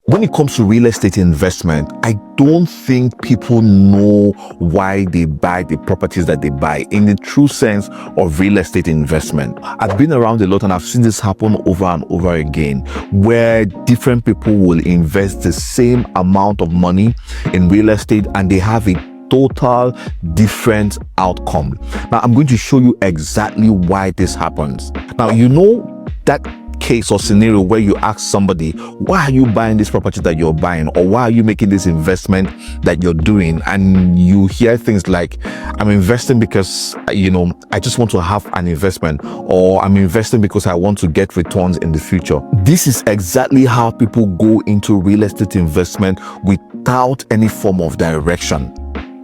When it comes to real estate investment, I don't think people know why they buy the properties that they buy in the true sense of real estate investment. I've been around a lot and I've seen this happen over and over again, where different people will invest the same amount of money in real estate and they have a total different outcome. Now, I'm going to show you exactly why this happens. Now, you know that case or scenario where you ask somebody, why are you buying this property that you're buying, or why are you making this investment that you're doing, and you hear things like, I'm investing because I just want to have an investment, or I'm investing because I want to get returns in the future. This is exactly how people go into real estate investment without any form of direction.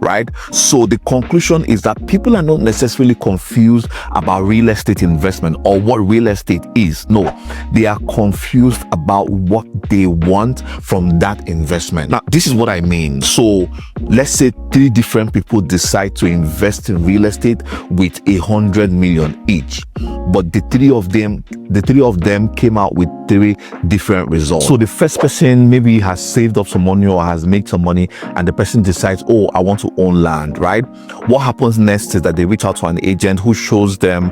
Right? So the conclusion is that people are not necessarily confused about real estate investment or what real estate is. No, they are confused about what they want from that investment. Now, this is what I mean. So let's say 3 different people decide to invest in real estate with 100 million each, but the three of them came out with 3 different results. So the first person maybe has saved up some money or has made some money, and the person decides, oh, I want to own land, right? What happens next is that they reach out to an agent who shows them,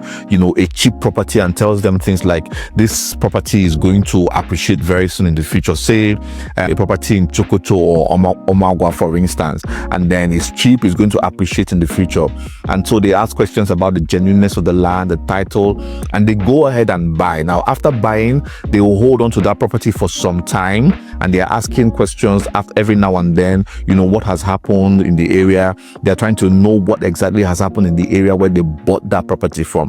a cheap property and tells them things like, this property is going to appreciate very soon in the future. Say a property in Chokoto or Omagwa, for instance, and then it's cheap, it's going to appreciate in the future. And so they ask questions about the genuineness of the land, the title, and they go ahead and buy. Now, after buying, they will hold on to that property for some time, and they are asking questions every now and then, what has happened in the area. They're trying to know what exactly has happened in the area where they bought that property from.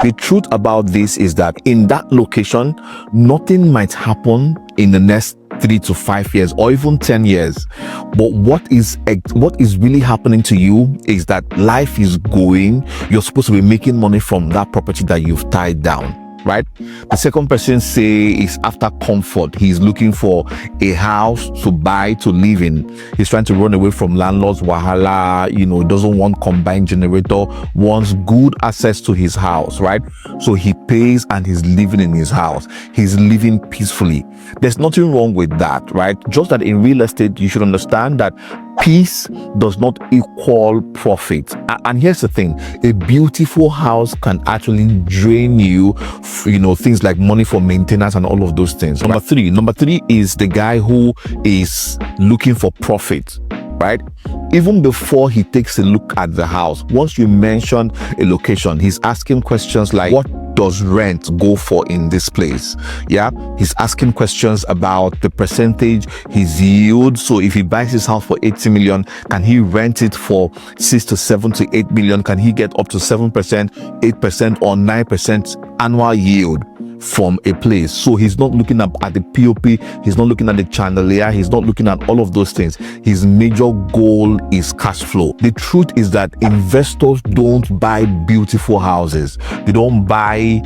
The truth about this is that in that location, nothing might happen in the next 3 to 5 years or even 10 years. But what is really happening to you is that life is going. You're supposed to be making money from that property that you've tied down. Right? The second person say is after comfort. He's looking for a house to buy, to live in. He's trying to run away from landlord's wahala, doesn't want combined generator, wants good access to his house, right? So he pays and he's living in his house. He's living peacefully. There's nothing wrong with that, right? Just that in real estate, you should understand that peace does not equal profit. And here's the thing, a beautiful house can actually drain you, things like money for maintenance and all of those things. Number three is the guy who is looking for profit, right? Even before he takes a look at the house, once you mention a location, he's asking questions like, what does rent go for in this place? Yeah, he's asking questions about the percentage, his yield. So if he buys his house for 80 million, can he rent it for 6 to 7 to 8 million? Can he get up to 7%, 8% or 9% annual yield from a place? So he's not looking at the POP, he's not looking at the chandelier, he's not looking at all of those things. His major goal is cash flow. The truth is that investors don't buy beautiful houses. They don't buy,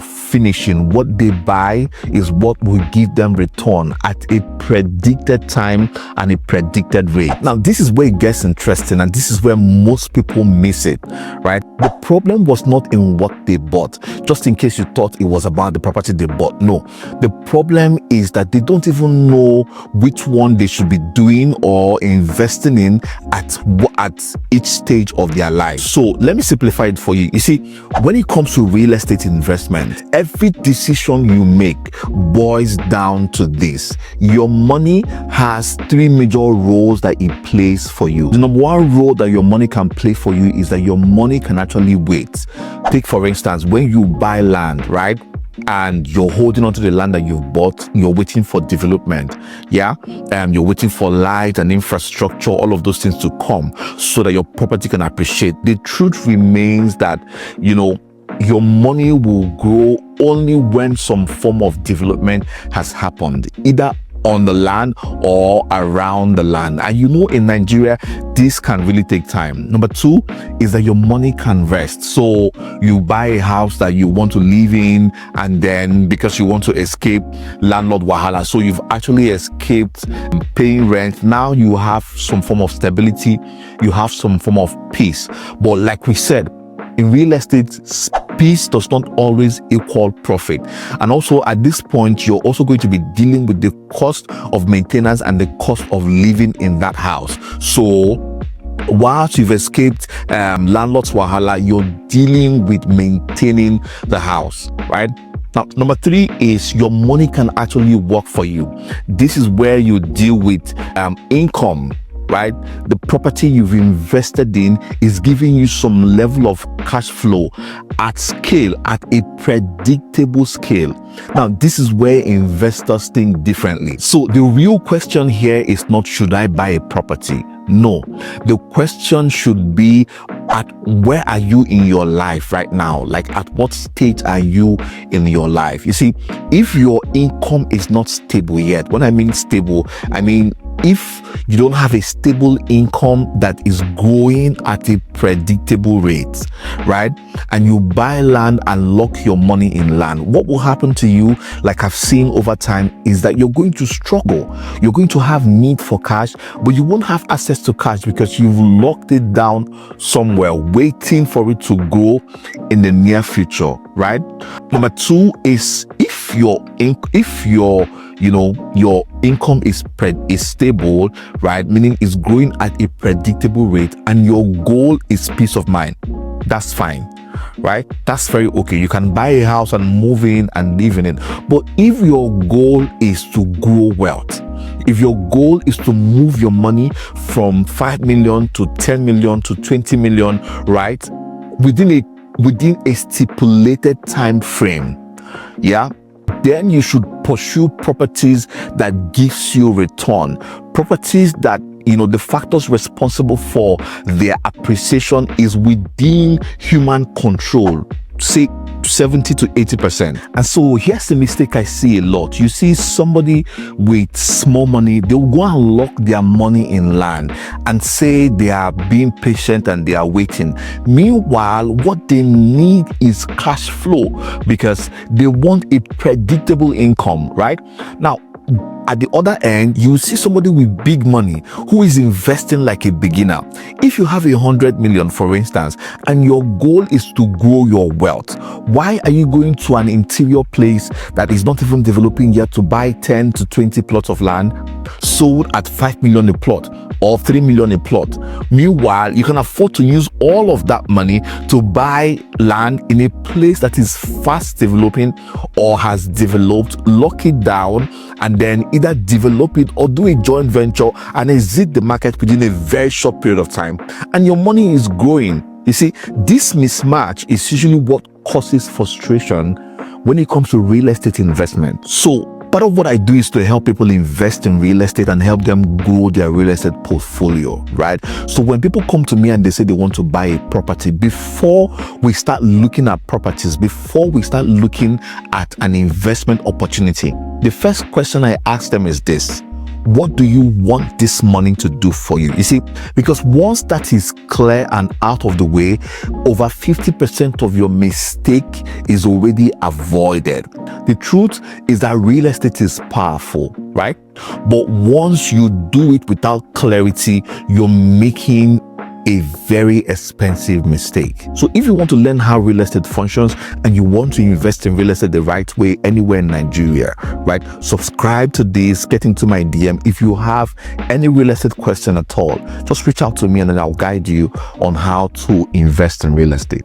finishing. What they buy is what will give them return at a predicted time and a predicted rate. Now, this is where it gets interesting, and this is where most people miss it, right? The problem was not in what they bought, just in case you thought it was about the property they bought. No, the problem is that they don't even know which one they should be doing or investing in at each stage of their life. So let me simplify it for you. You see, when it comes to real estate investment, every decision you make boils down to this. Your money has 3 major roles that it plays for you. The number 1 role that your money can play for you is that your money can actually wait. Take, for instance, when you buy land, right? And you're holding onto the land that you've bought, you're waiting for development. Yeah, you're waiting for light and infrastructure, all of those things to come so that your property can appreciate. The truth remains that your money will grow only when some form of development has happened, either on the land or around the land. And in Nigeria, this can really take time. Number 2 is that your money can rest. So you buy a house that you want to live in, and then because you want to escape landlord wahala, so you've actually escaped paying rent. Now you have some form of stability, you have some form of peace. But like we said, in real estate, peace does not always equal profit. And also at this point, you're also going to be dealing with the cost of maintenance and the cost of living in that house. So whilst you've escaped landlord's wahala, you're dealing with maintaining the house, right? Now, number 3 is your money can actually work for you. This is where you deal with income, right? The property you've invested in is giving you some level of cash flow at scale, at a predictable scale. Now, this is where investors think differently. So the real question here is not, should I buy a property? No, the question should be, at where are you in your life right now? Like, at what stage are you in your life? You see, if your income is not stable yet, when I mean stable, I mean if you don't have a stable income that is growing at a predictable rate, right? And you buy land and lock your money in land, what will happen to you, like I've seen over time, is that you're going to struggle. You're going to have need for cash, but you won't have access to cash because you've locked it down somewhere, waiting for it to grow in the near future, right? Number 2 is, if your income is stable, right? Meaning it's growing at a predictable rate, and your goal is peace of mind. That's fine, right? That's very okay. You can buy a house and move in and live in it. But if your goal is to grow wealth, if your goal is to move your money from 5 million to 10 million to 20 million, right? Within a stipulated time frame, yeah, then you should pursue properties that gives you return. Properties that, the factors responsible for their appreciation is within human control, say 70 to 80%. And so here's the mistake I see a lot. You see somebody with small money, they'll go and lock their money in land and say they are being patient and they are waiting. Meanwhile, what they need is cash flow, because they want a predictable income, right? Now, at the other end, you see somebody with big money who is investing like a beginner. If you have 100 million, for instance, and your goal is to grow your wealth, why are you going to an interior place that is not even developing yet to buy 10 to 20 plots of land sold at 5 million a plot or 3 million a plot? Meanwhile, you can afford to use all of that money to buy land in a place that is fast developing or has developed, lock it down, and then either develop it or do a joint venture and exit the market within a very short period of time, and your money is growing. You see, this mismatch is usually what causes frustration when it comes to real estate investment. So part of what I do is to help people invest in real estate and help them grow their real estate portfolio, right? So when people come to me and they say they want to buy a property, before we start looking at properties, before we start looking at an investment opportunity, the first question I ask them is this: what do you want this money to do for you? You see, because once that is clear and out of the way, over 50% of your mistake is already avoided. The truth is that real estate is powerful, right? But once you do it without clarity, you're making a very expensive mistake. So if you want to learn how real estate functions and you want to invest in real estate the right way anywhere in Nigeria, right, subscribe to this, get into my DM. If you have any real estate question at all, just reach out to me and then I'll guide you on how to invest in real estate.